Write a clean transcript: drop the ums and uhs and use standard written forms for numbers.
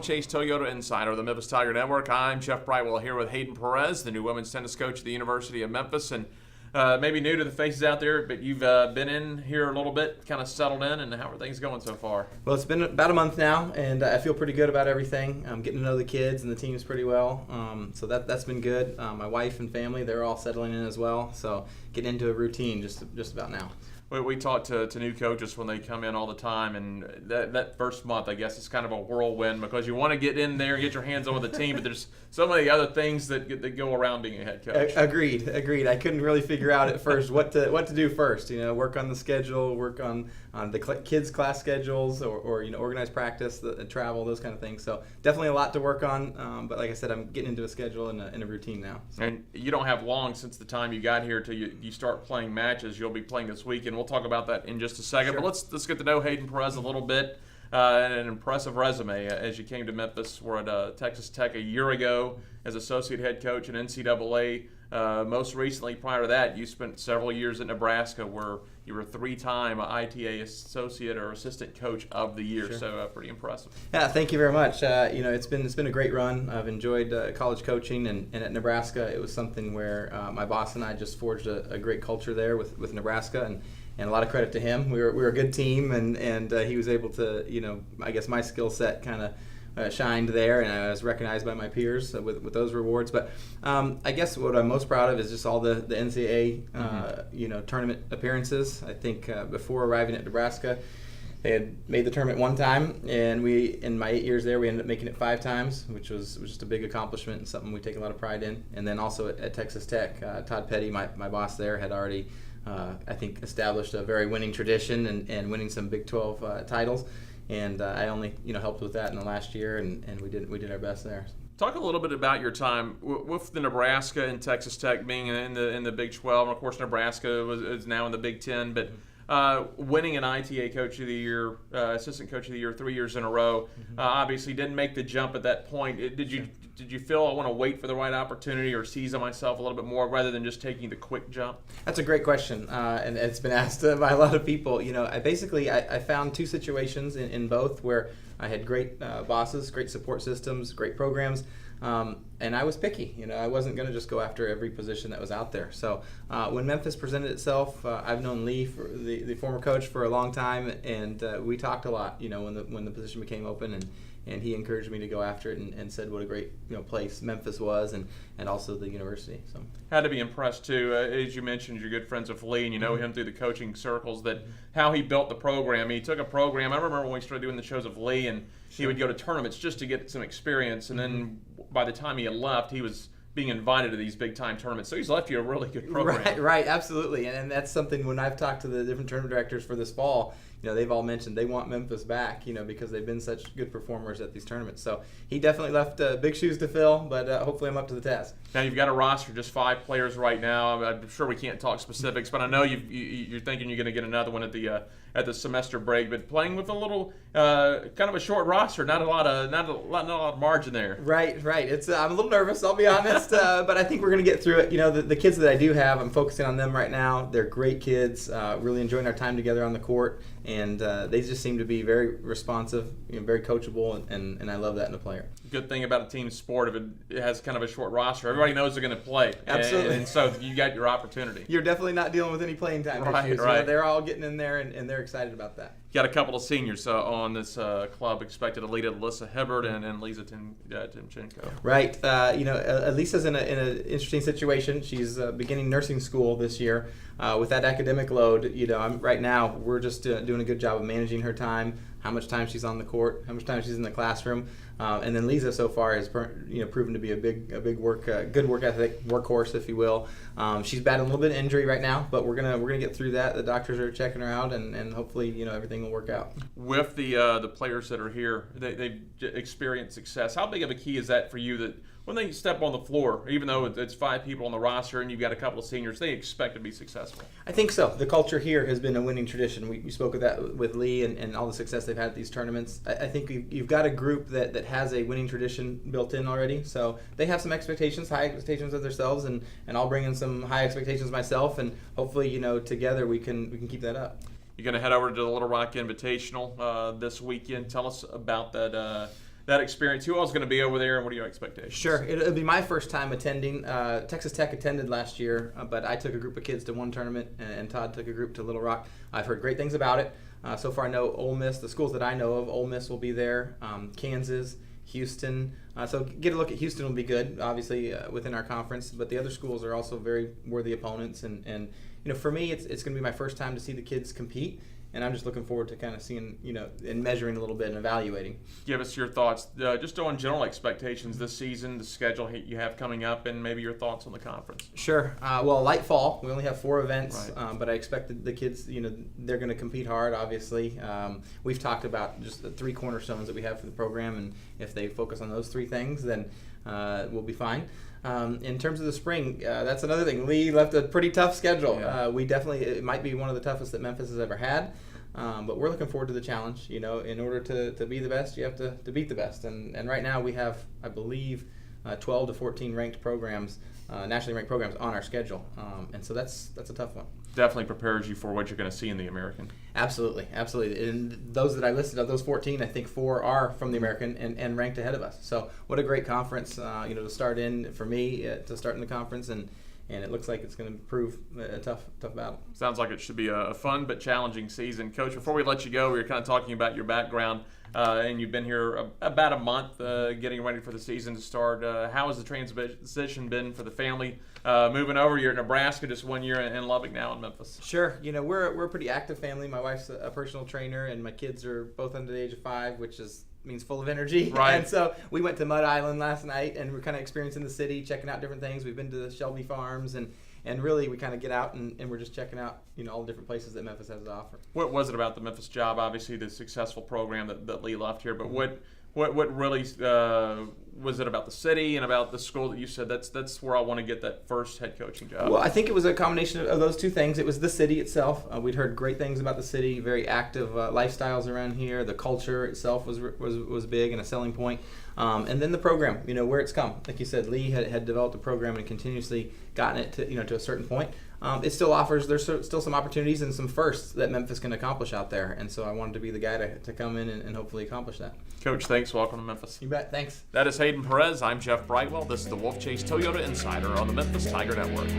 Wolfchase Toyota Insider of the Memphis Tiger Network. I'm Jeff Brightwell here with Hayden Perez, the new women's tennis coach at the University of Memphis. And maybe new to the faces out there, but you've been in here a little bit, kind of settled in, and how are things going so far? Well, it's been about a month now, and I feel pretty good about everything. I'm getting to know the kids and the teams pretty well, so that's been good. My wife and family, they're all settling in as well, so getting into a routine just about now. We talk to new coaches when they come in all the time, and that first month, I guess, is kind of a whirlwind because you want to get in there and get your hands on with the team, but there's so many other things that go around being a head coach. Agreed. I couldn't really figure out at first what to do first. Work on the schedule, work on the kids' class schedules, or organize practice, the travel, those kind of things. So definitely a lot to work on. But like I said, I'm getting into a schedule and a routine now. So. And you don't have long since the time you got here till you start playing matches. You'll be playing this weekend. We'll talk about that in just a second. Sure. But let's get to know Hayden Perez a little bit. An impressive resume as you came to Memphis. We're at Texas Tech a year ago as associate head coach in NCAA. Most recently, prior to that, you spent several years at Nebraska where you were three-time ITA associate or assistant coach of the year. Sure. So pretty impressive. Yeah, thank you very much. It's been a great run. I've enjoyed college coaching, and at Nebraska, it was something where my boss and I just forged a great culture there with Nebraska, and a lot of credit to him. We were a good team, and he was able to, I guess my skill set kind of shined there, and I was recognized by my peers with those rewards. But I guess what I'm most proud of is just all the NCAA tournament appearances. I think before arriving at Nebraska, they had made the tournament one time, and in my 8 years there, we ended up making it 5 times, which was just a big accomplishment and something we take a lot of pride in. And then also at Texas Tech, Todd Petty, my boss there, had already I think established a very winning tradition and winning some Big 12 titles. And I only helped with that in the last year, and we did our best there. Talk a little bit about your time with the Nebraska and Texas Tech being in the Big 12. And of course, Nebraska is now in the Big 10. But winning an ITA Coach of the Year, Assistant Coach of the Year 3 years in a row, obviously didn't make the jump at that point. Did you feel I want to wait for the right opportunity or seize on myself a little bit more rather than just taking the quick jump? That's a great question, and it's been asked by a lot of people. I found 2 situations in both where I had great bosses, great support systems, great programs, and I was picky. I wasn't going to just go after every position that was out there. So when Memphis presented itself, I've known Lee, the former coach, for a long time, and we talked a lot. When the position became open, and he encouraged me to go after it and said what a great place Memphis was and also the university. So had to be impressed too. As you mentioned, you're good friends with Lee and you know him through the coaching circles, that how he built the program. He took a program. I remember when we started doing the shows with Lee, and he would go to tournaments just to get some experience, and then by the time he had left, he was being invited to these big-time tournaments. So he's left you a really good program. Right, absolutely. And that's something when I've talked to the different tournament directors for this fall, they've all mentioned they want Memphis back, because they've been such good performers at these tournaments. So he definitely left big shoes to fill, but hopefully I'm up to the task. Now you've got a roster of just 5 players right now. I'm sure we can't talk specifics, but I know you're thinking you're going to get another one at the semester break. But playing with a little kind of a short roster, not a lot of margin there. Right. I'm a little nervous, I'll be honest, but I think we're going to get through it. The kids that I do have, I'm focusing on them right now. They're great kids, really enjoying our time together on the court. And they just seem to be very responsive, very coachable, and I love that in a player. Good thing about a team sport, if it has kind of a short roster, everybody knows they're going to play. Absolutely. And so you got your opportunity. You're definitely not dealing with any playing time issues. Right. They're all getting in there, and they're excited about that. Got a couple of seniors on this club expected to lead it, Alyssa Hibbert and Lisa Timchenko. Right. Elisa's in an interesting situation. She's beginning nursing school this year. With that academic load, right now we're just doing a good job of managing her time, how much time she's on the court, how much time she's in the classroom, and then Lisa so far has proven to be a big good work ethic, workhorse, if you will. She's battling a little bit of injury right now, but we're gonna get through that. The doctors are checking her out, and hopefully everything will work out. With the players that are here, they've experienced success. How big of a key is that for you that when they step on the floor, even though it's 5 people on the roster and you've got a couple of seniors, they expect to be successful? I think so. The culture here has been a winning tradition. We spoke of that with Lee and all the success they've had at these tournaments. I think you've got a group that has a winning tradition built in already. So they have some expectations, high expectations of themselves, and I'll bring in some high expectations myself, and hopefully, together we can keep that up. You're going to head over to the Little Rock Invitational this weekend. Tell us about that that experience. Who else is going to be over there, and what are your expectations? Sure. It'll be my first time attending. Texas Tech attended last year, but I took a group of kids to one tournament, and Todd took a group to Little Rock. I've heard great things about it. So far, I know Ole Miss, the schools that I know of, Ole Miss will be there, Kansas, Houston. So get a look at Houston will be good, obviously, within our conference. But the other schools are also very worthy opponents. And for me, it's going to be my first time to see the kids compete. And I'm just looking forward to kind of seeing, and measuring a little bit and evaluating. Give us your thoughts, just on general expectations this season, the schedule you have coming up, and maybe your thoughts on the conference. Sure. Well, light fall. We only have 4 events, Right. But I expect the kids, they're going to compete hard, obviously. We've talked about just the 3 cornerstones that we have for the program, and if they focus on those 3 things, then we'll be fine. In terms of the spring, that's another thing. Lee left a pretty tough schedule. Yeah. It might be one of the toughest that Memphis has ever had. But we're looking forward to the challenge. In order to be the best, you have to beat the best. And right now we have, I believe, 12 to 14 ranked programs, nationally ranked programs on our schedule. And so that's a tough one. Definitely prepares you for what you're going to see in the American. Absolutely. And those that I listed, of those 14, I think 4 are from the American and ranked ahead of us. So what a great conference, to start in for me, to start in the conference. And it looks like it's going to prove a tough battle. Sounds like it should be a fun but challenging season. Coach, before we let you go, we were kind of talking about your background, and you've been here about a month getting ready for the season to start. How has the transition been for the family moving over? You're in Nebraska, just 1 year in Lubbock, now in Memphis. Sure. We're a pretty active family. My wife's a personal trainer, and my kids are both under the age of 5, which means full of energy. Right. And so we went to Mud Island last night, and we're kind of experiencing the city, checking out different things. We've been to the Shelby Farms, and really we kind of get out and we're just checking out all the different places that Memphis has to offer. What was it about the Memphis job? Obviously, the successful program that Lee left here, but what really was it about the city and about the school that you said that's where I want to get that first head coaching job? Well, I think it was a combination of those 2 things. It was the city itself. We'd heard great things about the city, very active lifestyles around here. The culture itself was big and a selling point. And then the program, where it's come. Like you said, Lee had developed a program and continuously gotten it to a certain point. It still offers, there's still some opportunities and some firsts that Memphis can accomplish out there. And so I wanted to be the guy to come in and hopefully accomplish that. Coach, thanks. Welcome to Memphis. You bet. Thanks. That is Hayden Perez. I'm Jeff Brightwell. This is the Wolfchase Toyota Insider on the Memphis Tiger Network.